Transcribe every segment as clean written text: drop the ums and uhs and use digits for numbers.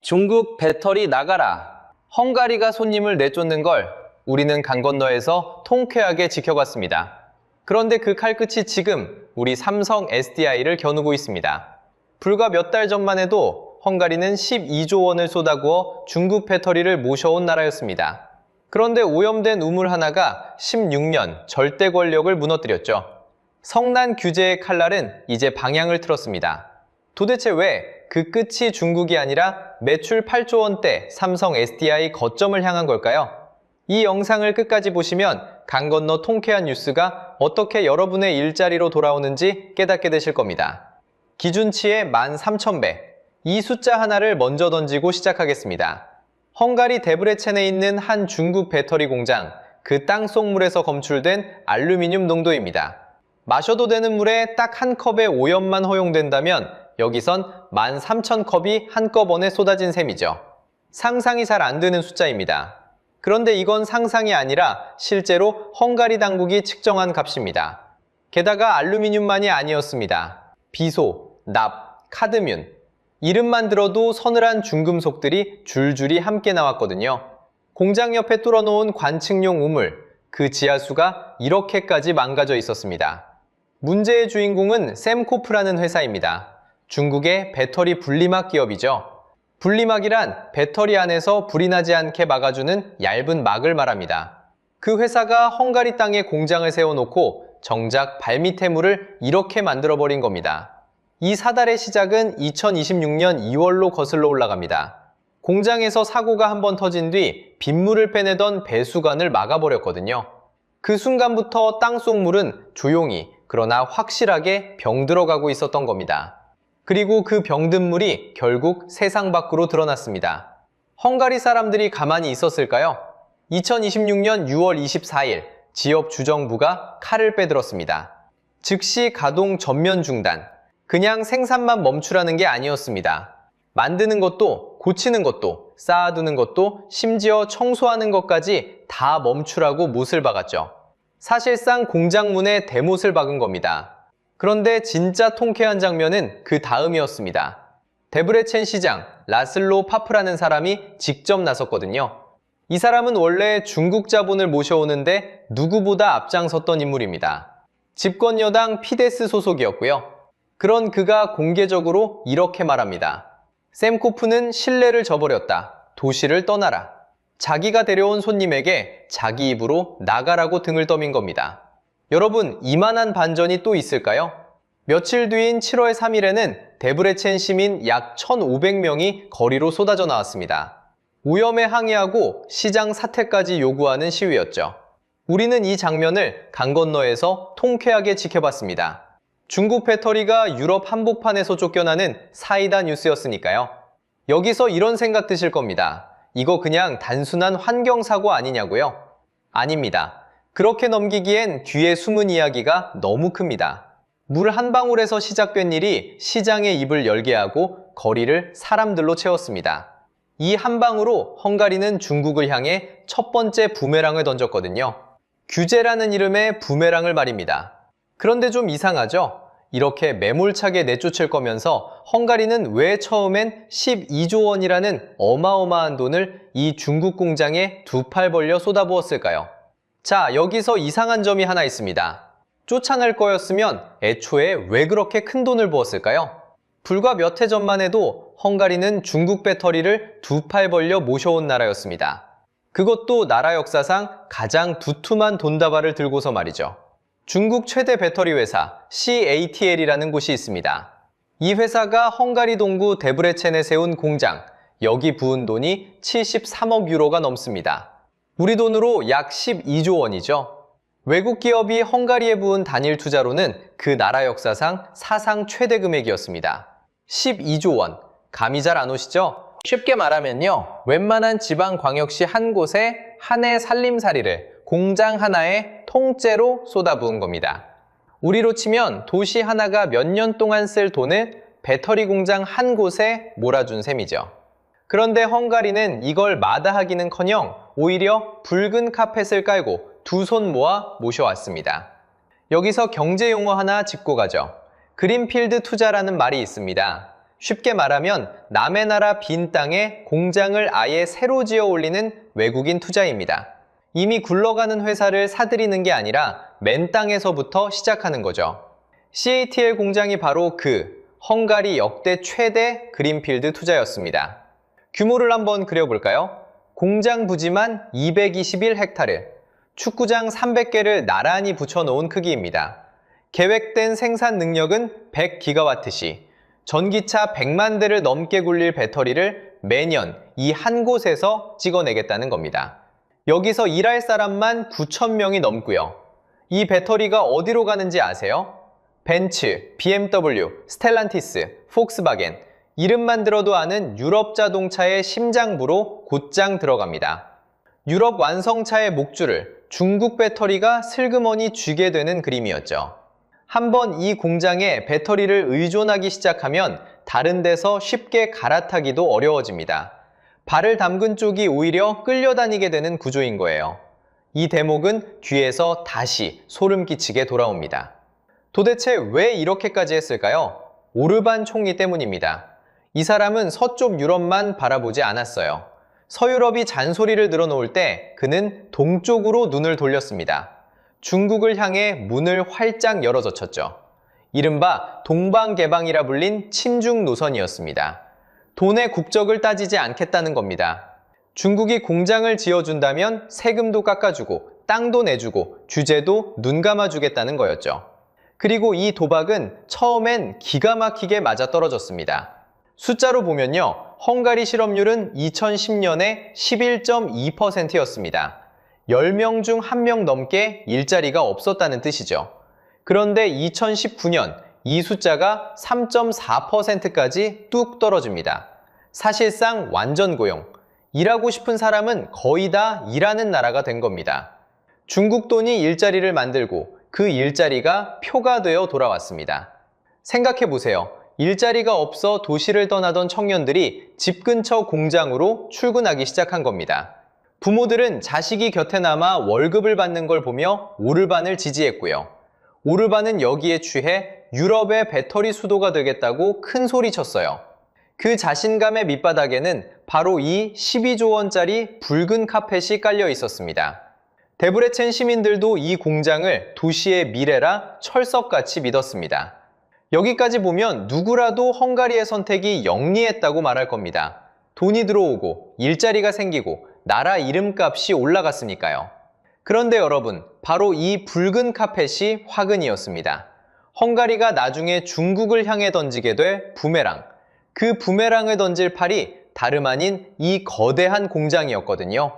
중국 배터리 나가라. 헝가리가 손님을 내쫓는 걸 우리는 강 건너에서 통쾌하게 지켜봤습니다. 그런데 그 칼끝이 지금 우리 삼성 SDI를 겨누고 있습니다. 불과 몇 달 전만 해도 헝가리는 12조 원을 쏟아부어 중국 배터리를 모셔온 나라였습니다. 그런데 오염된 우물 하나가 16년 절대 권력을 무너뜨렸죠. 성난 규제의 칼날은 이제 방향을 틀었습니다. 도대체 왜 그 끝이 중국이 아니라 매출 8조 원대 삼성 SDI 거점을 향한 걸까요? 이 영상을 끝까지 보시면 강 건너 통쾌한 뉴스가 어떻게 여러분의 일자리로 돌아오는지 깨닫게 되실 겁니다. 기준치의 13,000배. 이 숫자 하나를 먼저 던지고 시작하겠습니다. 헝가리 데브레첸에 있는 한 중국 배터리 공장, 그 땅속 물에서 검출된 알루미늄 농도입니다. 마셔도 되는 물에 딱 한 컵의 오염만 허용된다면 여기선 13,000컵이 한꺼번에 쏟아진 셈이죠. 상상이 잘 안 되는 숫자입니다. 그런데 이건 상상이 아니라 실제로 헝가리 당국이 측정한 값입니다. 게다가 알루미늄만이 아니었습니다. 비소, 납, 카드뮴. 이름만 들어도 서늘한 중금속들이 줄줄이 함께 나왔거든요. 공장 옆에 뚫어놓은 관측용 우물, 그 지하수가 이렇게까지 망가져 있었습니다. 문제의 주인공은 셈코프라는 회사입니다. 중국의 배터리 분리막 기업이죠. 분리막이란 배터리 안에서 불이 나지 않게 막아주는 얇은 막을 말합니다. 그 회사가 헝가리 땅에 공장을 세워놓고 정작 발밑의 물을 이렇게 만들어버린 겁니다. 이 사달의 시작은 2026년 2월로 거슬러 올라갑니다. 공장에서 사고가 한번 터진 뒤 빗물을 빼내던 배수관을 막아버렸거든요. 그 순간부터 땅속 물은 조용히 그러나 확실하게 병들어가고 있었던 겁니다. 그리고 그 병든 물이 결국 세상 밖으로 드러났습니다. 헝가리 사람들이 가만히 있었을까요? 2026년 6월 24일 지역 주정부가 칼을 빼들었습니다. 즉시 가동 전면 중단. 그냥 생산만 멈추라는 게 아니었습니다. 만드는 것도, 고치는 것도, 쌓아두는 것도, 심지어 청소하는 것까지 다 멈추라고 못을 박았죠. 사실상 공장 문에 대못을 박은 겁니다. 그런데 진짜 통쾌한 장면은 그 다음이었습니다. 데브레첸 시장 라슬로 파프라는 사람이 직접 나섰거든요. 이 사람은 원래 중국 자본을 모셔오는데 누구보다 앞장섰던 인물입니다. 집권 여당 피데스 소속이었고요. 그런 그가 공개적으로 이렇게 말합니다. 셈코프는 신뢰를 저버렸다. 도시를 떠나라. 자기가 데려온 손님에게 자기 입으로 나가라고 등을 떠민 겁니다. 여러분, 이만한 반전이 또 있을까요? 며칠 뒤인 7월 3일에는 데브레첸 시민 약 1,500명이 거리로 쏟아져 나왔습니다. 오염에 항의하고 시장 사퇴까지 요구하는 시위였죠. 우리는 이 장면을 강 건너에서 통쾌하게 지켜봤습니다. 중국 배터리가 유럽 한복판에서 쫓겨나는 사이다 뉴스였으니까요. 여기서 이런 생각 드실 겁니다. 이거 그냥 단순한 환경사고 아니냐고요? 아닙니다. 그렇게 넘기기엔 뒤에 숨은 이야기가 너무 큽니다. 물 한 방울에서 시작된 일이 시장의 입을 열게 하고 거리를 사람들로 채웠습니다. 이 한 방으로 헝가리는 중국을 향해 첫 번째 부메랑을 던졌거든요. 규제라는 이름의 부메랑을 말입니다. 그런데 좀 이상하죠? 이렇게 매몰차게 내쫓을 거면서 헝가리는 왜 처음엔 12조 원이라는 어마어마한 돈을 이 중국 공장에 두 팔 벌려 쏟아부었을까요? 자, 여기서 이상한 점이 하나 있습니다. 쫓아낼 거였으면 애초에 왜 그렇게 큰 돈을 부었을까요? 불과 몇 해 전만 해도 헝가리는 중국 배터리를 두 팔 벌려 모셔온 나라였습니다. 그것도 나라 역사상 가장 두툼한 돈다발을 들고서 말이죠. 중국 최대 배터리 회사 CATL이라는 곳이 있습니다. 이 회사가 헝가리 동부 데브레첸에 세운 공장, 여기 부은 돈이 73억 유로가 넘습니다. 우리 돈으로 약 12조 원이죠. 외국 기업이 헝가리에 부은 단일 투자로는 그 나라 역사상 사상 최대 금액이었습니다. 12조 원. 감이 잘 안 오시죠? 쉽게 말하면요. 웬만한 지방광역시 한 곳에 한 해 살림살이를 공장 하나에 통째로 쏟아부은 겁니다. 우리로 치면 도시 하나가 몇 년 동안 쓸 돈을 배터리 공장 한 곳에 몰아준 셈이죠. 그런데 헝가리는 이걸 마다하기는커녕 오히려 붉은 카펫을 깔고 두 손 모아 모셔왔습니다. 여기서 경제 용어 하나 짚고 가죠. 그린필드 투자라는 말이 있습니다. 쉽게 말하면 남의 나라 빈 땅에 공장을 아예 새로 지어 올리는 외국인 투자입니다. 이미 굴러가는 회사를 사들이는 게 아니라 맨 땅에서부터 시작하는 거죠. CATL 공장이 바로 그 헝가리 역대 최대 그린필드 투자였습니다. 규모를 한번 그려볼까요? 공장 부지만 221헥타르, 축구장 300개를 나란히 붙여놓은 크기입니다. 계획된 생산 능력은 100기가와트시, 전기차 100만 대를 넘게 굴릴 배터리를 매년 이 한 곳에서 찍어내겠다는 겁니다. 여기서 일할 사람만 9,000명이 넘고요. 이 배터리가 어디로 가는지 아세요? 벤츠, BMW, 스텔란티스, 폭스바겐, 이름만 들어도 아는 유럽 자동차의 심장부로 곧장 들어갑니다. 유럽 완성차의 목줄을 중국 배터리가 슬그머니 쥐게 되는 그림이었죠. 한번 이 공장에 배터리를 의존하기 시작하면 다른 데서 쉽게 갈아타기도 어려워집니다. 발을 담근 쪽이 오히려 끌려다니게 되는 구조인 거예요. 이 대목은 뒤에서 다시 소름 끼치게 돌아옵니다. 도대체 왜 이렇게까지 했을까요? 오르반 총리 때문입니다. 이 사람은 서쪽 유럽만 바라보지 않았어요. 서유럽이 잔소리를 늘어놓을 때 그는 동쪽으로 눈을 돌렸습니다. 중국을 향해 문을 활짝 열어젖혔죠. 이른바 동방개방이라 불린 친중 노선이었습니다. 돈의 국적을 따지지 않겠다는 겁니다. 중국이 공장을 지어준다면 세금도 깎아주고 땅도 내주고 규제도 눈 감아주겠다는 거였죠. 그리고 이 도박은 처음엔 기가 막히게 맞아떨어졌습니다. 숫자로 보면요, 헝가리 실업률은 2010년에 11.2%였습니다. 10명 중 1명 넘게 일자리가 없었다는 뜻이죠. 그런데 2019년 이 숫자가 3.4%까지 뚝 떨어집니다. 사실상 완전 고용. 일하고 싶은 사람은 거의 다 일하는 나라가 된 겁니다. 중국 돈이 일자리를 만들고 그 일자리가 표가 되어 돌아왔습니다. 생각해 보세요. 일자리가 없어 도시를 떠나던 청년들이 집 근처 공장으로 출근하기 시작한 겁니다. 부모들은 자식이 곁에 남아 월급을 받는 걸 보며 오르반을 지지했고요. 오르반은 여기에 취해 유럽의 배터리 수도가 되겠다고 큰 소리 쳤어요. 그 자신감의 밑바닥에는 바로 이 12조 원짜리 붉은 카펫이 깔려 있었습니다. 데브레첸 시민들도 이 공장을 도시의 미래라 철석같이 믿었습니다. 여기까지 보면 누구라도 헝가리의 선택이 영리했다고 말할 겁니다. 돈이 들어오고 일자리가 생기고 나라 이름값이 올라갔으니까요. 그런데 여러분, 바로 이 붉은 카펫이 화근이었습니다. 헝가리가 나중에 중국을 향해 던지게 될 부메랑. 그 부메랑을 던질 팔이 다름 아닌 이 거대한 공장이었거든요.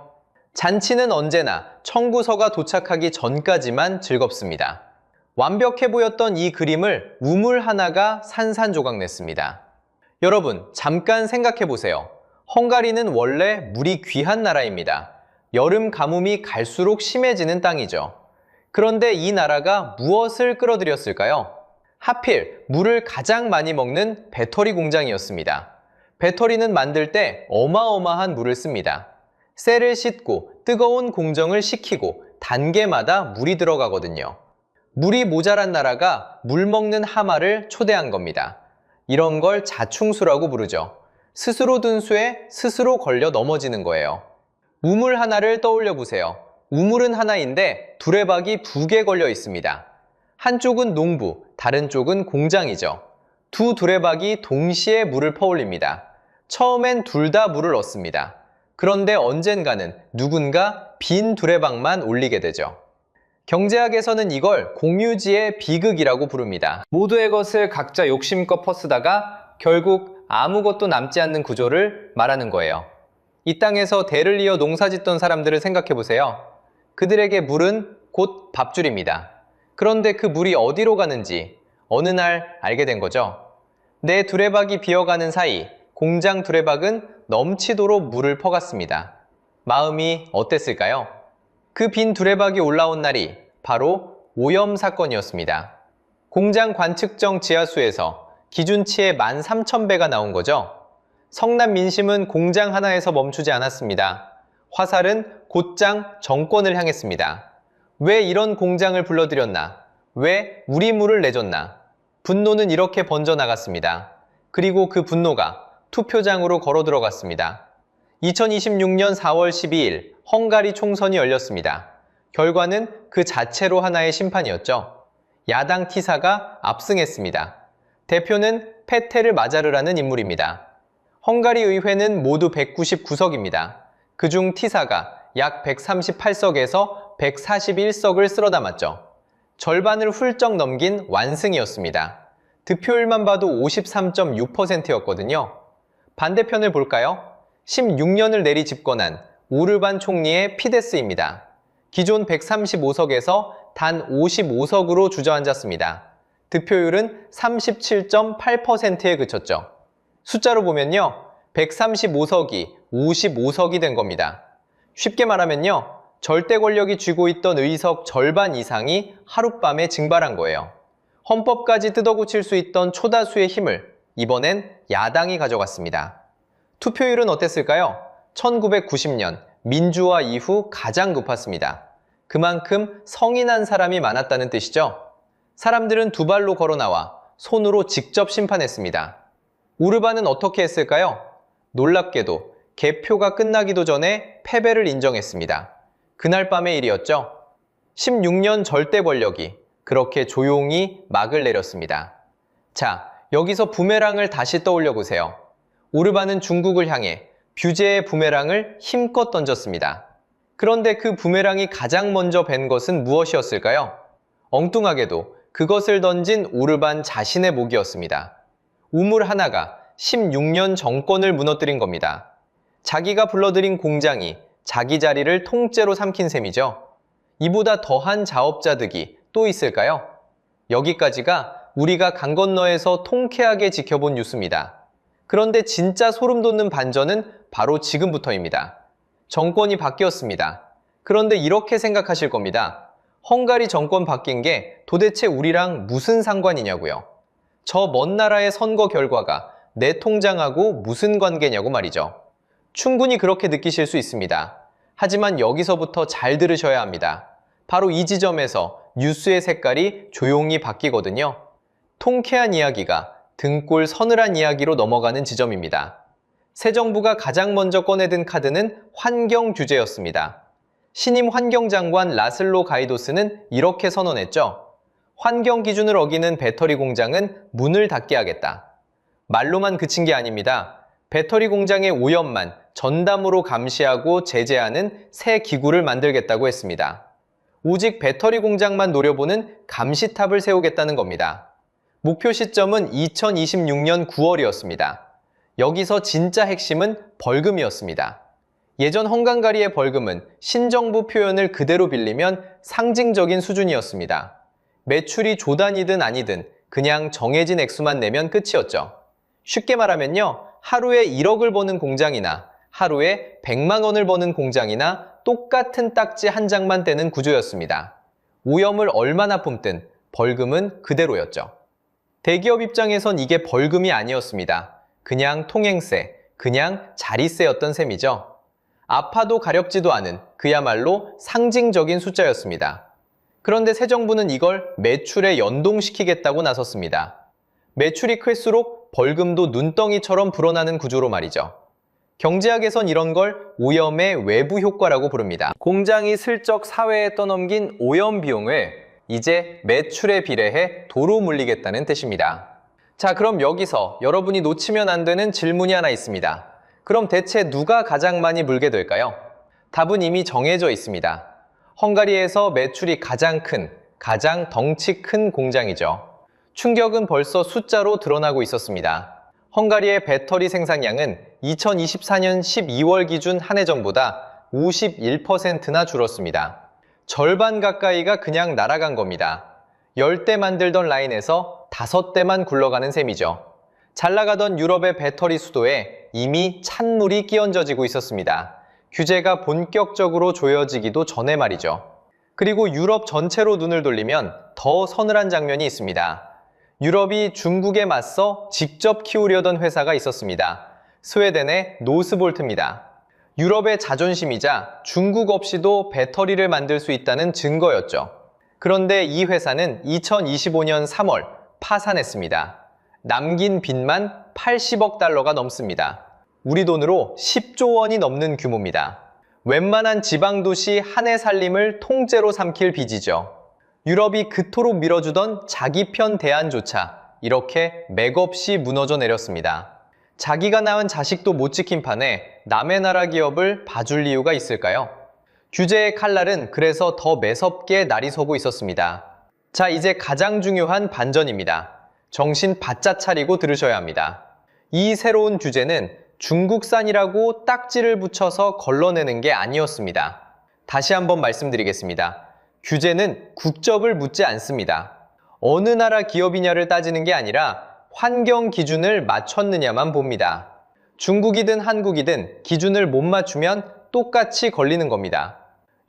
잔치는 언제나 청구서가 도착하기 전까지만 즐겁습니다. 완벽해 보였던 이 그림을 우물 하나가 산산조각냈습니다. 여러분, 잠깐 생각해 보세요. 헝가리는 원래 물이 귀한 나라입니다. 여름 가뭄이 갈수록 심해지는 땅이죠. 그런데 이 나라가 무엇을 끌어들였을까요? 하필 물을 가장 많이 먹는 배터리 공장이었습니다. 배터리는 만들 때 어마어마한 물을 씁니다. 쇠를 씻고 뜨거운 공정을 식히고 단계마다 물이 들어가거든요. 물이 모자란 나라가 물 먹는 하마를 초대한 겁니다. 이런 걸 자충수라고 부르죠. 스스로 든 수에 스스로 걸려 넘어지는 거예요. 우물 하나를 떠올려 보세요. 우물은 하나인데 두레박이 2개 걸려 있습니다. 한쪽은 농부, 다른 쪽은 공장이죠. 두 두레박이 동시에 물을 퍼올립니다. 처음엔 둘 다 물을 얻습니다. 그런데 언젠가는 누군가 빈 두레박만 올리게 되죠. 경제학에서는 이걸 공유지의 비극이라고 부릅니다. 모두의 것을 각자 욕심껏 퍼쓰다가 결국 아무것도 남지 않는 구조를 말하는 거예요. 이 땅에서 대를 이어 농사짓던 사람들을 생각해 보세요. 그들에게 물은 곧 밥줄입니다. 그런데 그 물이 어디로 가는지 어느 날 알게 된 거죠. 내 두레박이 비어가는 사이 공장 두레박은 넘치도록 물을 퍼갔습니다. 마음이 어땠을까요? 그 빈 두레박이 올라온 날이 바로 오염 사건이었습니다. 공장 관측정 지하수에서 기준치의 13,000배가 나온 거죠. 성남 민심은 공장 하나에서 멈추지 않았습니다. 화살은 곧장 정권을 향했습니다. 왜 이런 공장을 불러들였나? 왜 우리 물을 내줬나? 분노는 이렇게 번져나갔습니다. 그리고 그 분노가 투표장으로 걸어 들어갔습니다. 2026년 4월 12일 헝가리 총선이 열렸습니다. 결과는 그 자체로 하나의 심판이었죠. 야당 티사가 압승했습니다. 대표는 페테르 마자르라는 인물입니다. 헝가리 의회는 모두 199석입니다. 그중 티사가 약 138석에서 141석을 쓸어 담았죠. 절반을 훌쩍 넘긴 완승이었습니다. 득표율만 봐도 53.6%였거든요. 반대편을 볼까요? 16년을 내리 집권한 오르반 총리의 피데스입니다. 기존 135석에서 단 55석으로 주저앉았습니다. 득표율은 37.8%에 그쳤죠. 숫자로 보면요, 135석이 55석이 된 겁니다. 쉽게 말하면요, 절대 권력이 쥐고 있던 의석 절반 이상이 하룻밤에 증발한 거예요. 헌법까지 뜯어고칠 수 있던 초다수의 힘을 이번엔 야당이 가져갔습니다. 투표율은 어땠을까요? 1990년 민주화 이후 가장 높았습니다. 그만큼 성인한 사람이 많았다는 뜻이죠. 사람들은 두 발로 걸어 나와 손으로 직접 심판했습니다. 오르반은 어떻게 했을까요? 놀랍게도 개표가 끝나기도 전에 패배를 인정했습니다. 그날 밤의 일이었죠. 16년 절대 권력이 그렇게 조용히 막을 내렸습니다. 자, 여기서 부메랑을 다시 떠올려 보세요. 오르반은 중국을 향해 뷰제의 부메랑을 힘껏 던졌습니다. 그런데 그 부메랑이 가장 먼저 벤 것은 무엇이었을까요? 엉뚱하게도 그것을 던진 오르반 자신의 목이었습니다. 우물 하나가 16년 정권을 무너뜨린 겁니다. 자기가 불러들인 공장이 자기 자리를 통째로 삼킨 셈이죠. 이보다 더한 자업자득이 또 있을까요? 여기까지가 우리가 강 건너에서 통쾌하게 지켜본 뉴스입니다. 그런데 진짜 소름 돋는 반전은 바로 지금부터입니다. 정권이 바뀌었습니다. 그런데 이렇게 생각하실 겁니다. 헝가리 정권 바뀐 게 도대체 우리랑 무슨 상관이냐고요. 저 먼 나라의 선거 결과가 내 통장하고 무슨 관계냐고 말이죠. 충분히 그렇게 느끼실 수 있습니다. 하지만 여기서부터 잘 들으셔야 합니다. 바로 이 지점에서 뉴스의 색깔이 조용히 바뀌거든요. 통쾌한 이야기가 등골 서늘한 이야기로 넘어가는 지점입니다. 새 정부가 가장 먼저 꺼내든 카드는 환경 규제였습니다. 신임 환경장관 라슬로 가이도스는 이렇게 선언했죠. 환경 기준을 어기는 배터리 공장은 문을 닫게 하겠다. 말로만 그친 게 아닙니다. 배터리 공장의 오염만 전담으로 감시하고 제재하는 새 기구를 만들겠다고 했습니다. 오직 배터리 공장만 노려보는 감시탑을 세우겠다는 겁니다. 목표 시점은 2026년 9월이었습니다. 여기서 진짜 핵심은 벌금이었습니다. 예전 헝가리의 벌금은 신정부 표현을 그대로 빌리면 상징적인 수준이었습니다. 매출이 조단이든 아니든 그냥 정해진 액수만 내면 끝이었죠. 쉽게 말하면요, 하루에 1억을 버는 공장이나 하루에 100만 원을 버는 공장이나 똑같은 딱지 한 장만 떼는 구조였습니다. 오염을 얼마나 뿜든 벌금은 그대로였죠. 대기업 입장에선 이게 벌금이 아니었습니다. 그냥 통행세, 그냥 자리세였던 셈이죠. 아파도 가렵지도 않은 그야말로 상징적인 숫자였습니다. 그런데 새 정부는 이걸 매출에 연동시키겠다고 나섰습니다. 매출이 클수록 벌금도 눈덩이처럼 불어나는 구조로 말이죠. 경제학에선 이런 걸 오염의 외부 효과라고 부릅니다. 공장이 슬쩍 사회에 떠넘긴 오염 비용을 이제 매출에 비례해 도로 물리겠다는 뜻입니다. 자, 그럼 여기서 여러분이 놓치면 안 되는 질문이 하나 있습니다. 그럼 대체 누가 가장 많이 물게 될까요? 답은 이미 정해져 있습니다. 헝가리에서 매출이 가장 큰, 가장 덩치 큰 공장이죠. 충격은 벌써 숫자로 드러나고 있었습니다. 헝가리의 배터리 생산량은 2024년 12월 기준 한 해 전보다 51%나 줄었습니다. 절반 가까이가 그냥 날아간 겁니다. 10대 만들던 라인에서 5대만 굴러가는 셈이죠. 잘 나가던 유럽의 배터리 수도에 이미 찬물이 끼얹어지고 있었습니다. 규제가 본격적으로 조여지기도 전에 말이죠. 그리고 유럽 전체로 눈을 돌리면 더 서늘한 장면이 있습니다. 유럽이 중국에 맞서 직접 키우려던 회사가 있었습니다. 스웨덴의 노스볼트입니다. 유럽의 자존심이자 중국 없이도 배터리를 만들 수 있다는 증거였죠. 그런데 이 회사는 2025년 3월 파산했습니다. 남긴 빚만 80억 달러가 넘습니다. 우리 돈으로 10조 원이 넘는 규모입니다. 웬만한 지방도시 한 해 살림을 통째로 삼킬 빚이죠. 유럽이 그토록 밀어주던 자기 편 대안조차 이렇게 맥없이 무너져 내렸습니다. 자기가 낳은 자식도 못 지킨 판에 남의 나라 기업을 봐줄 이유가 있을까요? 규제의 칼날은 그래서 더 매섭게 날이 서고 있었습니다. 자, 이제 가장 중요한 반전입니다. 정신 바짝 차리고 들으셔야 합니다. 이 새로운 규제는 중국산이라고 딱지를 붙여서 걸러내는 게 아니었습니다. 다시 한번 말씀드리겠습니다. 규제는 국적을 묻지 않습니다. 어느 나라 기업이냐를 따지는 게 아니라 환경 기준을 맞췄느냐만 봅니다. 중국이든 한국이든 기준을 못 맞추면 똑같이 걸리는 겁니다.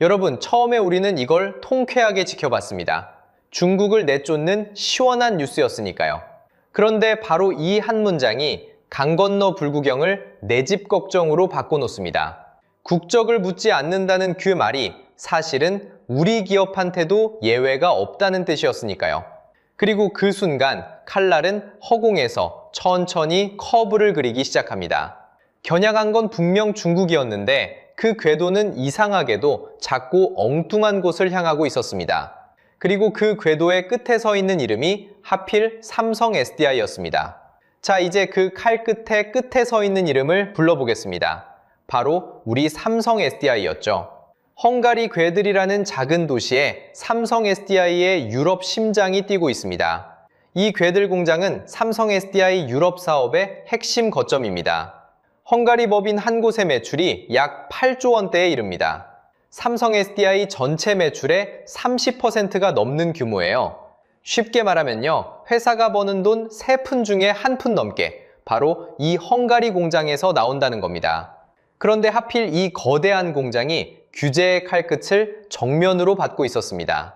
여러분, 처음에 우리는 이걸 통쾌하게 지켜봤습니다. 중국을 내쫓는 시원한 뉴스였으니까요. 그런데 바로 이 한 문장이 강 건너 불구경을 내 집 걱정으로 바꿔놓습니다. 국적을 묻지 않는다는 그 말이 사실은 우리 기업한테도 예외가 없다는 뜻이었으니까요. 그리고 그 순간 칼날은 허공에서 천천히 커브를 그리기 시작합니다. 겨냥한 건 분명 중국이었는데 그 궤도는 이상하게도 작고 엉뚱한 곳을 향하고 있었습니다. 그리고 그 궤도의 끝에 서 있는 이름이 하필 삼성 SDI였습니다. 자, 이제 그 칼 끝에 서 있는 이름을 불러보겠습니다. 바로 우리 삼성 SDI였죠. 헝가리 괴들이라는 작은 도시에 삼성 SDI의 유럽 심장이 뛰고 있습니다. 이 괴들 공장은 삼성 SDI 유럽 사업의 핵심 거점입니다. 헝가리 법인 한 곳의 매출이 약 8조 원대에 이릅니다. 삼성 SDI 전체 매출의 30%가 넘는 규모예요. 쉽게 말하면요, 회사가 버는 돈 3푼 중에 1푼 넘게 바로 이 헝가리 공장에서 나온다는 겁니다. 그런데 하필 이 거대한 공장이 규제의 칼끝을 정면으로 받고 있었습니다.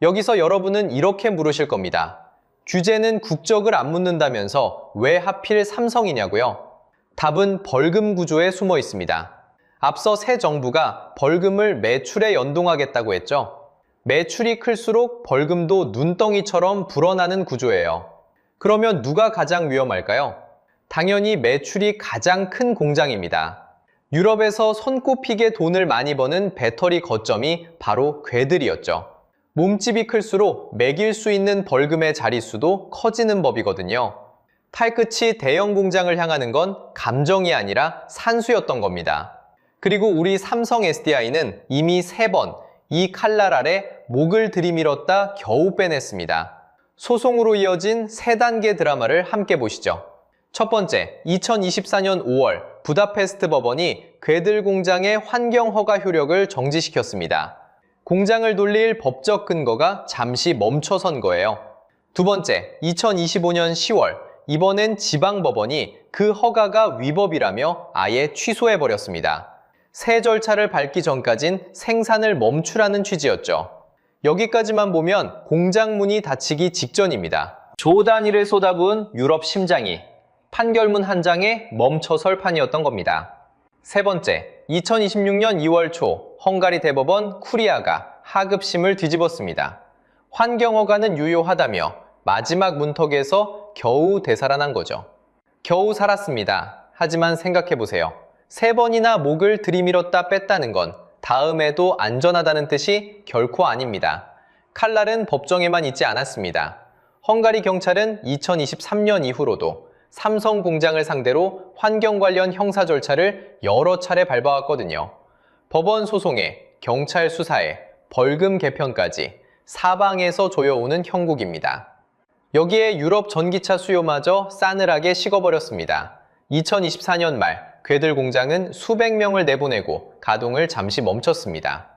여기서 여러분은 이렇게 물으실 겁니다. 규제는 국적을 안 묻는다면서 왜 하필 삼성이냐고요? 답은 벌금 구조에 숨어 있습니다. 앞서 새 정부가 벌금을 매출에 연동하겠다고 했죠. 매출이 클수록 벌금도 눈덩이처럼 불어나는 구조예요. 그러면 누가 가장 위험할까요? 당연히 매출이 가장 큰 공장입니다. 유럽에서 손꼽히게 돈을 많이 버는 배터리 거점이 바로 괴들이었죠. 몸집이 클수록 매길 수 있는 벌금의 자릿수도 커지는 법이거든요. 칼끝이 대형 공장을 향하는 건 감정이 아니라 산수였던 겁니다. 그리고 우리 삼성 SDI는 이미 3번 이 칼날 아래 목을 들이밀었다 겨우 빼냈습니다. 소송으로 이어진 3단계 드라마를 함께 보시죠. 첫 번째, 2024년 5월 부다페스트 법원이 괴들 공장의 환경 허가 효력을 정지시켰습니다. 공장을 돌릴 법적 근거가 잠시 멈춰선 거예요. 두 번째, 2025년 10월 이번엔 지방법원이 그 허가가 위법이라며 아예 취소해버렸습니다. 새 절차를 밟기 전까진 생산을 멈추라는 취지였죠. 여기까지만 보면 공장 문이 닫히기 직전입니다. 조 단위를 쏟아부은 유럽 심장이 판결문 한 장에 멈춰설 판이었던 겁니다. 세 번째, 2026년 2월 초 헝가리 대법원 쿠리아가 하급심을 뒤집었습니다. 환경허가는 유효하다며 마지막 문턱에서 겨우 되살아난 거죠. 겨우 살았습니다. 하지만 생각해보세요. 3번이나 목을 들이밀었다 뺐다는 건 다음에도 안전하다는 뜻이 결코 아닙니다. 칼날은 법정에만 있지 않았습니다. 헝가리 경찰은 2023년 이후로도 삼성 공장을 상대로 환경 관련 형사 절차를 여러 차례 밟아왔거든요. 법원 소송에, 경찰 수사에, 벌금 개편까지 사방에서 조여오는 형국입니다. 여기에 유럽 전기차 수요마저 싸늘하게 식어버렸습니다. 2024년 말 괴들 공장은 수백 명을 내보내고 가동을 잠시 멈췄습니다.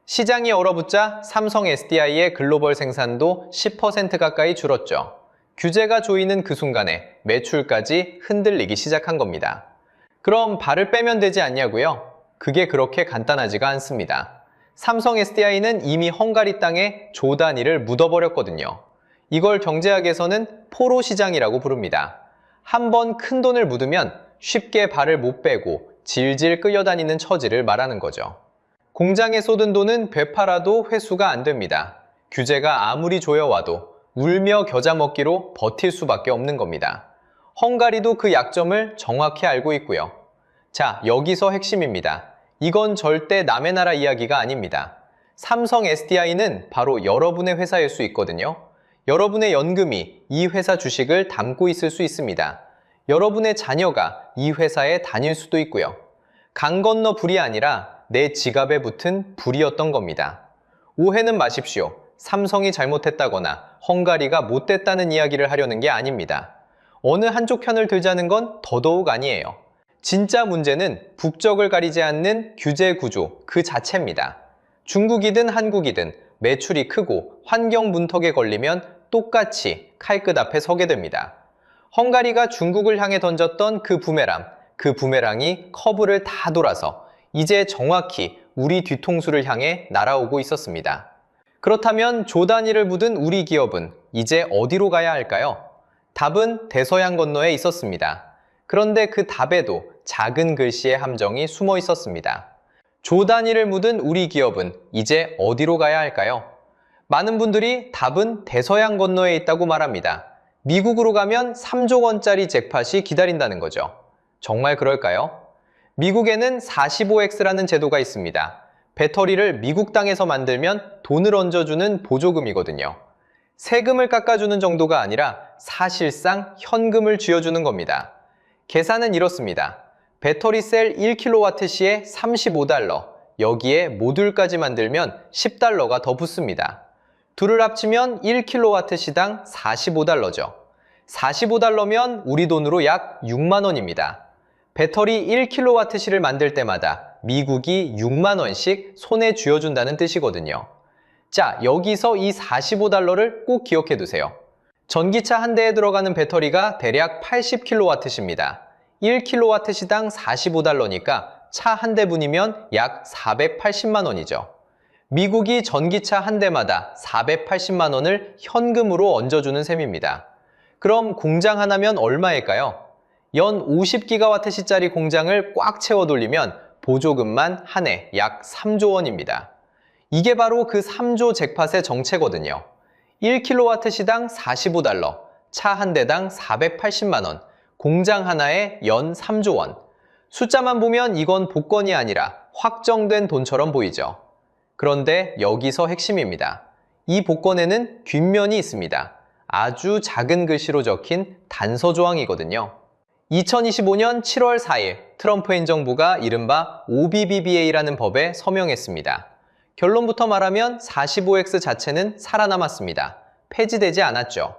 시장이 얼어붙자 삼성 SDI의 글로벌 생산도 10% 가까이 줄었죠. 규제가 조이는 그 순간에 매출까지 흔들리기 시작한 겁니다. 그럼 발을 빼면 되지 않냐고요? 그게 그렇게 간단하지가 않습니다. 삼성 SDI는 이미 헝가리 땅에 조 단위를 묻어버렸거든요. 이걸 경제학에서는 포로 시장이라고 부릅니다. 한번 큰 돈을 묻으면 쉽게 발을 못 빼고 질질 끌려다니는 처지를 말하는 거죠. 공장에 쏟은 돈은 되팔아도 회수가 안 됩니다. 규제가 아무리 조여와도 울며 겨자 먹기로 버틸 수밖에 없는 겁니다. 헝가리도 그 약점을 정확히 알고 있고요. 자, 여기서 핵심입니다. 이건 절대 남의 나라 이야기가 아닙니다. 삼성 SDI는 바로 여러분의 회사일 수 있거든요. 여러분의 연금이 이 회사 주식을 담고 있을 수 있습니다. 여러분의 자녀가 이 회사에 다닐 수도 있고요. 강 건너 불이 아니라 내 지갑에 붙은 불이었던 겁니다. 오해는 마십시오. 삼성이 잘못했다거나 헝가리가 못됐다는 이야기를 하려는 게 아닙니다. 어느 한쪽 편을 들자는 건 더더욱 아니에요. 진짜 문제는 국적을 가리지 않는 규제 구조 그 자체입니다. 중국이든 한국이든 매출이 크고 환경 문턱에 걸리면 똑같이 칼끝 앞에 서게 됩니다. 헝가리가 중국을 향해 던졌던 그 부메랑이 커브를 다 돌아서 이제 정확히 우리 뒤통수를 향해 날아오고 있었습니다. 그렇다면 조 단위를 묻은 우리 기업은 이제 어디로 가야 할까요? 답은 대서양 건너에 있었습니다. 그런데 그 답에도 작은 글씨의 함정이 숨어 있었습니다. 조 단위를 묻은 우리 기업은 이제 어디로 가야 할까요? 많은 분들이 답은 대서양 건너에 있다고 말합니다. 미국으로 가면 3조 원짜리 잭팟이 기다린다는 거죠. 정말 그럴까요? 미국에는 45X라는 제도가 있습니다. 배터리를 미국 땅에서 만들면 돈을 얹어주는 보조금이거든요. 세금을 깎아주는 정도가 아니라 사실상 현금을 쥐어주는 겁니다. 계산은 이렇습니다. 배터리 셀 1kW 시에 35달러, 여기에 모듈까지 만들면 10달러가 더 붙습니다. 둘을 합치면 1kW 시당 45달러죠. 45달러면 우리 돈으로 약 6만 원입니다. 배터리 1kW 시를 만들 때마다 미국이 6만 원씩 손에 쥐어준다는 뜻이거든요. 자, 여기서 이 45달러를 꼭 기억해 두세요. 전기차 한 대에 들어가는 배터리가 대략 80kW입니다. 1kW 시당 45달러니까 차 한 대분이면 약 480만 원이죠. 미국이 전기차 한 대마다 480만 원을 현금으로 얹어주는 셈입니다. 그럼 공장 하나면 얼마일까요? 연 50GWh짜리 공장을 꽉 채워 돌리면 보조금만 한 해 약 3조 원입니다. 이게 바로 그 3조 잭팟의 정체거든요. 1kW 시당 45달러, 차 한 대당 480만 원, 공장 하나에 연 3조 원. 숫자만 보면 이건 복권이 아니라 확정된 돈처럼 보이죠. 그런데 여기서 핵심입니다. 이 복권에는 뒷면이 있습니다. 아주 작은 글씨로 적힌 단서 조항이거든요. 2025년 7월 4일 트럼프 행정부가 이른바 OBBBA라는 법에 서명했습니다. 결론부터 말하면 45X 자체는 살아남았습니다. 폐지되지 않았죠.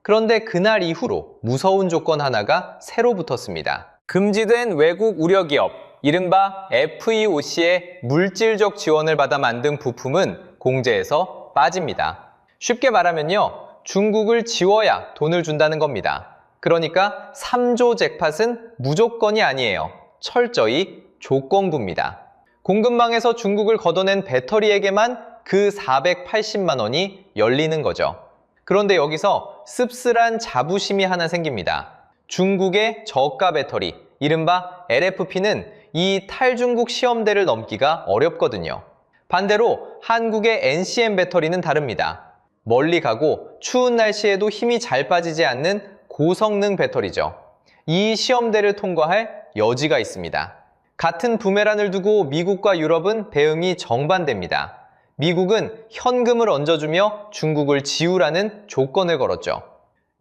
그런데 그날 이후로 무서운 조건 하나가 새로 붙었습니다. 금지된 외국 우려기업, 이른바 FEOC의 물질적 지원을 받아 만든 부품은 공제에서 빠집니다. 쉽게 말하면요, 중국을 지워야 돈을 준다는 겁니다. 그러니까 3조 잭팟은 무조건이 아니에요. 철저히 조건부입니다. 공급망에서 중국을 걷어낸 배터리에게만 그 480만 원이 열리는 거죠. 그런데 여기서 씁쓸한 자부심이 하나 생깁니다. 중국의 저가 배터리, 이른바 LFP는 이 탈중국 시험대를 넘기가 어렵거든요. 반대로 한국의 NCM 배터리는 다릅니다. 멀리 가고 추운 날씨에도 힘이 잘 빠지지 않는 고성능 배터리죠. 이 시험대를 통과할 여지가 있습니다. 같은 부메랑을 두고 미국과 유럽은 대응이 정반대입니다. 미국은 현금을 얹어주며 중국을 지우라는 조건을 걸었죠.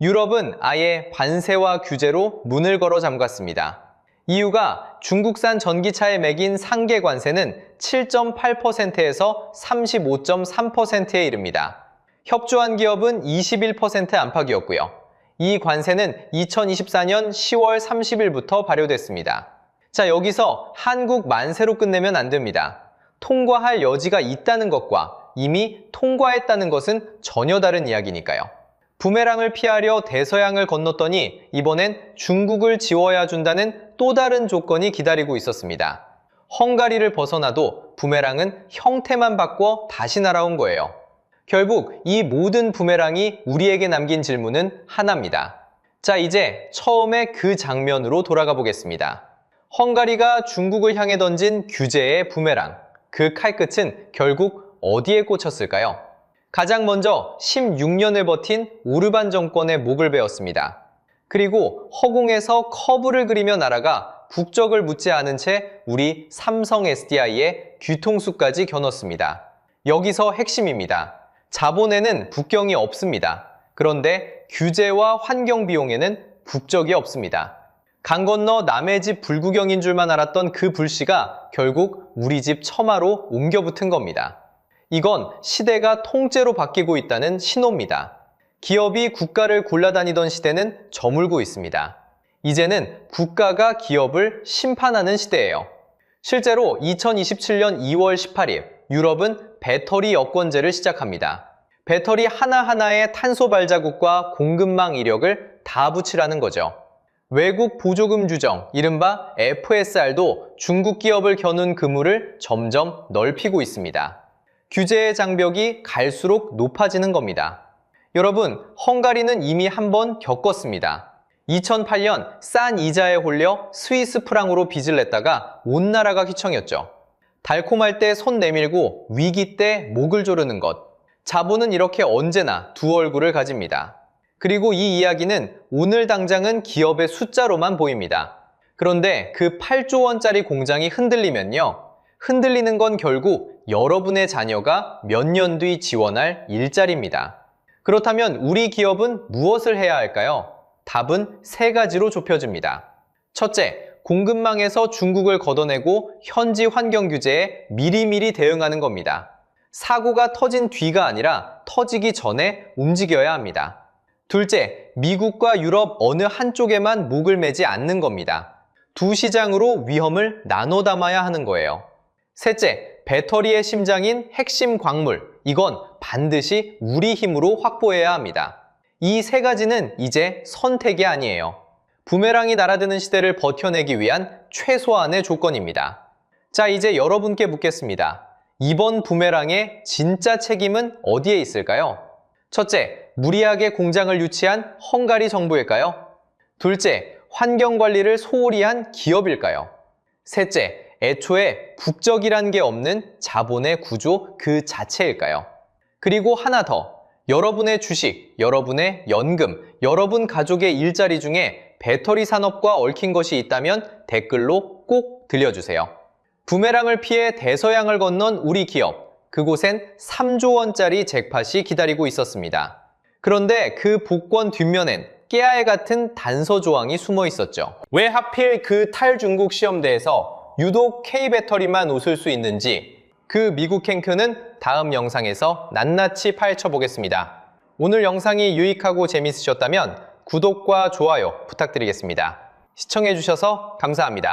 유럽은 아예 관세와 규제로 문을 걸어 잠갔습니다. 이유가 중국산 전기차에 매긴 상계 관세는 7.8%에서 35.3%에 이릅니다. 협조한 기업은 21% 안팎이었고요. 이 관세는 2024년 10월 30일부터 발효됐습니다. 자, 여기서 한국 만세로 끝내면 안 됩니다. 통과할 여지가 있다는 것과 이미 통과했다는 것은 전혀 다른 이야기니까요. 부메랑을 피하려 대서양을 건넜더니 이번엔 중국을 지워야 준다는 또 다른 조건이 기다리고 있었습니다. 헝가리를 벗어나도 부메랑은 형태만 바꿔 다시 날아온 거예요. 결국 이 모든 부메랑이 우리에게 남긴 질문은 하나입니다. 자, 이제 처음에 그 장면으로 돌아가 보겠습니다. 헝가리가 중국을 향해 던진 규제의 부메랑, 그 칼끝은 결국 어디에 꽂혔을까요? 가장 먼저 16년을 버틴 오르반 정권의 목을 베었습니다. 그리고 허공에서 커브를 그리며 날아가 국적을 묻지 않은 채 우리 삼성 SDI의 뒤통수까지 겨눴습니다. 여기서 핵심입니다. 자본에는 국경이 없습니다. 그런데 규제와 환경 비용에는 국적이 없습니다. 강 건너 남의 집 불구경인 줄만 알았던 그 불씨가 결국 우리 집 처마로 옮겨 붙은 겁니다. 이건 시대가 통째로 바뀌고 있다는 신호입니다. 기업이 국가를 굴러다니던 시대는 저물고 있습니다. 이제는 국가가 기업을 심판하는 시대예요. 실제로 2027년 2월 18일 유럽은 배터리 여권제를 시작합니다. 배터리 하나하나에 탄소 발자국과 공급망 이력을 다 붙이라는 거죠. 외국 보조금 규정, 이른바 FSR도 중국 기업을 겨눈 그물을 점점 넓히고 있습니다. 규제의 장벽이 갈수록 높아지는 겁니다. 여러분, 헝가리는 이미 한번 겪었습니다. 2008년 싼 이자에 홀려 스위스 프랑으로 빚을 냈다가 온 나라가 휘청였죠. 달콤할 때 손 내밀고 위기 때 목을 조르는 것. 자본은 이렇게 언제나 두 얼굴을 가집니다. 그리고 이 이야기는 오늘 당장은 기업의 숫자로만 보입니다. 그런데 그 8조 원짜리 공장이 흔들리면요. 흔들리는 건 결국 여러분의 자녀가 몇 년 뒤 지원할 일자리입니다. 그렇다면 우리 기업은 무엇을 해야 할까요? 답은 세 가지로 좁혀집니다. 첫째, 공급망에서 중국을 걷어내고 현지 환경 규제에 미리미리 대응하는 겁니다. 사고가 터진 뒤가 아니라 터지기 전에 움직여야 합니다. 둘째, 미국과 유럽 어느 한쪽에만 목을 매지 않는 겁니다. 두 시장으로 위험을 나눠 담아야 하는 거예요. 셋째, 배터리의 심장인 핵심 광물, 이건 반드시 우리 힘으로 확보해야 합니다. 이 세 가지는 이제 선택이 아니에요. 부메랑이 날아드는 시대를 버텨내기 위한 최소한의 조건입니다. 자, 이제 여러분께 묻겠습니다. 이번 부메랑의 진짜 책임은 어디에 있을까요? 첫째, 무리하게 공장을 유치한 헝가리 정부일까요? 둘째, 환경관리를 소홀히 한 기업일까요? 셋째, 애초에 국적이란 게 없는 자본의 구조 그 자체일까요? 그리고 하나 더, 여러분의 주식, 여러분의 연금, 여러분 가족의 일자리 중에 배터리 산업과 얽힌 것이 있다면 댓글로 꼭 들려주세요. 부메랑을 피해 대서양을 건넌 우리 기업, 그곳엔 3조 원짜리 잭팟이 기다리고 있었습니다. 그런데 그 복권 뒷면엔 깨알 같은 단서 조항이 숨어 있었죠. 왜 하필 그 탈중국 시험대에서 유독 K배터리만 웃을 수 있는지 그 미국 캔크는 다음 영상에서 낱낱이 파헤쳐 보겠습니다. 오늘 영상이 유익하고 재밌으셨다면 구독과 좋아요 부탁드리겠습니다. 시청해주셔서 감사합니다.